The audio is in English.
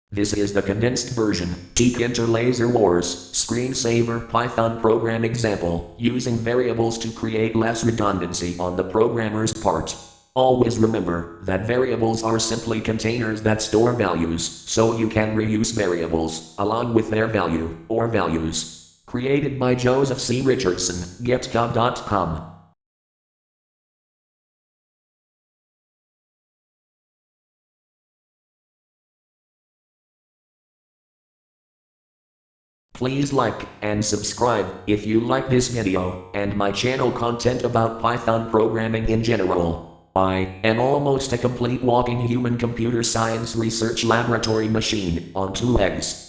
This is the condensed version, Tkinter Laser Wars, screensaver Python program example, using variables to create less redundancy on the programmer's part. Always remember that variables are simply containers that store values, so you can reuse variables, along with their value, or values. Created by Joseph C. Richardson, GitHub.com. Please like and subscribe if you like this video and my channel content about Python programming in general. I am almost a complete walking human computer science research laboratory machine on two legs.